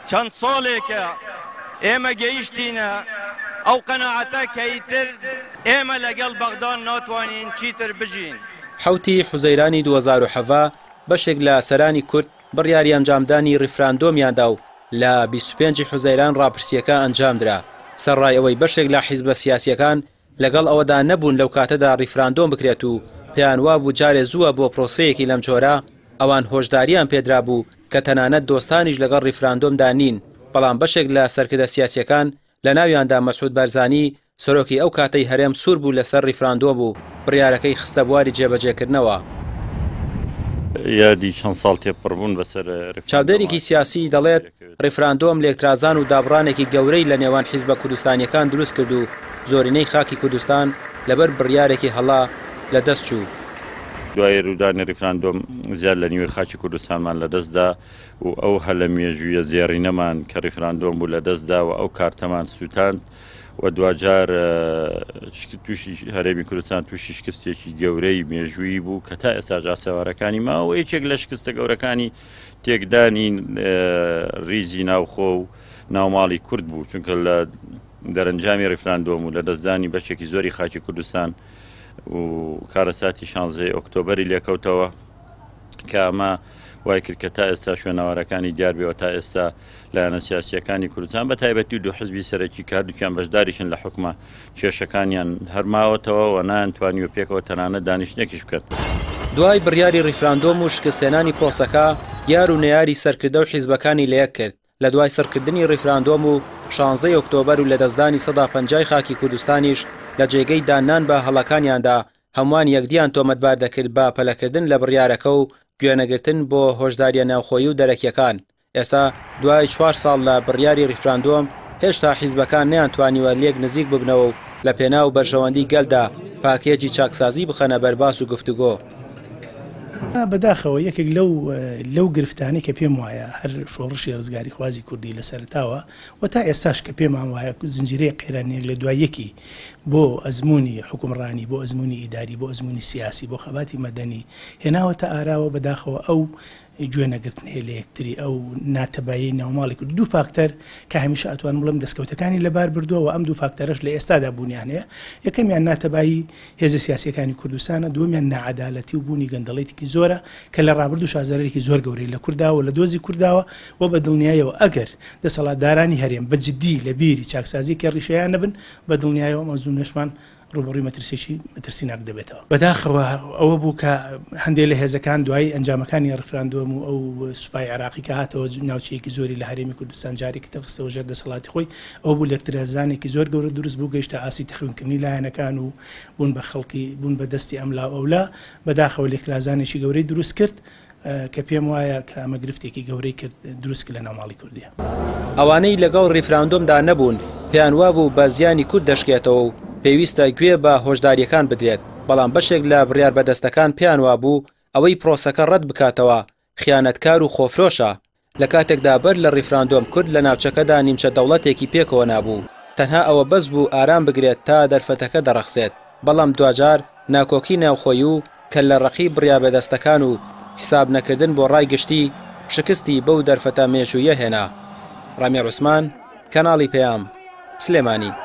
چەند ساڵێکە ئێمە گەیشتینە ئەو قەناعەتە کەیتر ئێمە لەگەڵ بەغدان ناتوانین چیتر بژین. حوتی حوزەیرانی 2007 بەشێک لە سەرانی کورد بڕیاری ئەنجامدانی ڕیفراندۆمیاندا و لە 25 حوزەیران ڕاپرسیەکە ئەنجامدرا. سەرڕای ئەوەی بەشێک لە حیزبە سیاسیەکان لەگەڵ ئەوەدا نەبوون لەو کاتەدا ڕیفراندۆم بکرێت و پێیان وابوو جارێ زووە بۆ پرۆسەیەکی لەم جۆرە، ئەوان هۆشداریان پێدرا بوو کە تەنانەت دۆستانیش لەگەڵ ڕیفراندۆمدا نین. بەڵام بەشێک لە سەرکردە سیاسیەکان لە ناویاندا مەسعود بارزانی سەرۆکی ئەو کاتەی هەرێم سوور بوو لەسەر ڕیفراندۆم و بڕیارەکەی خستە بواری جێبەجێکردنەوە. یادی چەند ساڵ تێپڕبوون بەسەر چاودێرێکی سیاسی دەڵێت ڕیفراندۆم لێکترازان و دابڕانێکی گەورەی لە نێوان حیزبە کوردستانیەکان دروست کرد و زۆرینەی خاکی کوردستان لەبەر بڕیارێکی هەڵا لە دەست چوو. دوای ڕوودانی ڕیفراندۆم زیاد لە نیوەی خاکی کوردستانمان لە دەستدا و ئەو هەلە مێژوویە زێڕینەمان کە ڕیفراندۆم بوو لە دەستدا و ئەو کارتەمان سووتاند و دوجار تووشی هەرێمی کوردستان تووشی شکستێکی گەورەی مێژووی بوو کە تا ئێستا ئاسەوارەکانی ماوە یەکێک لە شکستە گەورەکانی تێکدانی ریزی ناوخۆ و ناوماڵی کورد بوو، چونکە لە دەرەنجامی ڕیفراندۆم و لە دەستدانی بەشێکی زۆری خاکی کوردستان و کارەساتی 16 ئۆکتۆبەری لێکەوتەوە کە ئەمە وای کرد کە تا ئێستا شوێنەوارەکانی دیار بێەوە تا ئێستا لایەنە سیاسیەکانی کوردستان بە تایبەتی دوو حزبی سەرەکی کاردووکیان بەشداریشن لە حکومە کێشەکانیان هەرماوەتەوە و نانتوانیوە پێکەوە تەنانە دانیشتێکیش بکات. دوای بڕیاری ڕیفراندۆم و شکستێنانی پرۆسەکە یار و نەیاری سەرکردە و حیزبەکانی لەیەک کرد. لە دوای سەرکردنی ڕیفراندۆم و 16 ئۆکتۆبەر و لە دەستدانی 150 خاکی کوردستانیش لە جێگەی دانان بە هەڵەکانیاندا هەمووان یەکدیان تۆمەتبار دەکرد بە پەلەکردن لە بڕیارەکە و گوێنەگرتن بۆ هۆشداریە ناوخۆیی و دەرەکیەکان. ئێستا دوای 4 ساڵ لە بڕیاری ڕیفراندۆم هێشتا حیزبەکان نەیانتوانیوە لێک نزیک ببنەوە و لە پێناو بەرژەوەندی گەلدا پاکێجی چاکسازی بخەنە بەرباس و گفتوگۆ. بەداخەوە یەکێک لەو گرفتانی کە پێم وایە هەر شۆڕشی ڕزگاری خوازی کوردی لەسەرتاوە و تا ئێستاش کە پێمان وایە زنجیرەی قەیرانێک لە دوایەکی بۆ ئەزمموی حکومڕانی بۆ ئەزمموی ئیداری بۆ ئەزمموی سیاسی بۆ خەباتی مەدەنی هێناوەتە ئاراوە بەداخەوە ئەو گوێنەگرتن هەیە لە یەکتری ئەو ناتەبایی ناوماڵی کرد. دوو فاکتەر کە هەمیشە ئەتوان بڵم دەستکەوتەکانی لەبار بردووە و ئەم دوو فاکتەرش لە ئێستادا بوونیان هەیە. یەکەمیان ناتەبایی هێزە سیاسیەکانی کوردستانە، دووەمیان نەعەدالەتی و بوونی گەندەڵێتێکی زۆرە کە لە ڕابردوو شازەرێکی زۆر گەورەی لە کورداوە لە دۆزی کورداوە و بە دڵنیایەوە ئەگەر دەسەڵاتدارانی هەرێم بەجددی لە بیری چاکسازی کە ڕیشەیان نەبن بە دڵنیایەوە مەزوو نەشمان ڕوبڕووی مەترسیناک دەبێتەوە. بەداخەوە ئەوە بوو کە هەندێک لە هێزەکان دوای ئەنجامەکانی ڕیفراندۆم و ئەو سوپای عێراقی کە هاتەوە ناوچەیەکی زۆری لە هەرێمی کوردستان جارێکی تەرخستەوە ژێر دەسەڵاتی خۆی، ئەو بوو لەکترازانێکی زۆر گەورە دروست بوو گەیشتە ئاسی تەخوینکردنی لایەنەکان و بوون بە خەڵکی بوون بە دەستی ئەملا ئەولا بەداخەوە لێکترازانێکی گەورەی دروست کرد کە پێم وایە کە ئەمە گرفتێکی گەورەی کرد دروست لە ناوماڵی کوردیە. ئەوانەی لەگەڵ ڕیفراندۆمدا نەبوون پێیان وابوو بە زیانی کورد دەشکێتەوە و پێویستە گوێ بە هۆشداریەکان بدرێت، بەڵام بەشێک لە بڕیار بەدەستەکان پێیان وابوو ئەوەی پرۆسەکە ڕەت بکاتەوە خیانەتکار و خۆفرۆشە. لە کاتێکدا بەر لە ڕیفراندۆم کورد لە ناوچەکەدا نیمچە دەوڵەتێکی پێکەوە نابوو، تەنها ئەوە بەس بوو ئارام بگرێت تا دەرفەتەکە دەڕەخسێت. بەڵام دوجار ناکۆکی ناوخۆیی و کە لە ڕقی بڕیار بەدەستەکان و حساب نەکردن بۆ ڕای گشتی شکستی بەو دەرفەتە مێژوویە هێنا. ڕامیر عوسمان، کەناڵی پەیام، سلێمانی.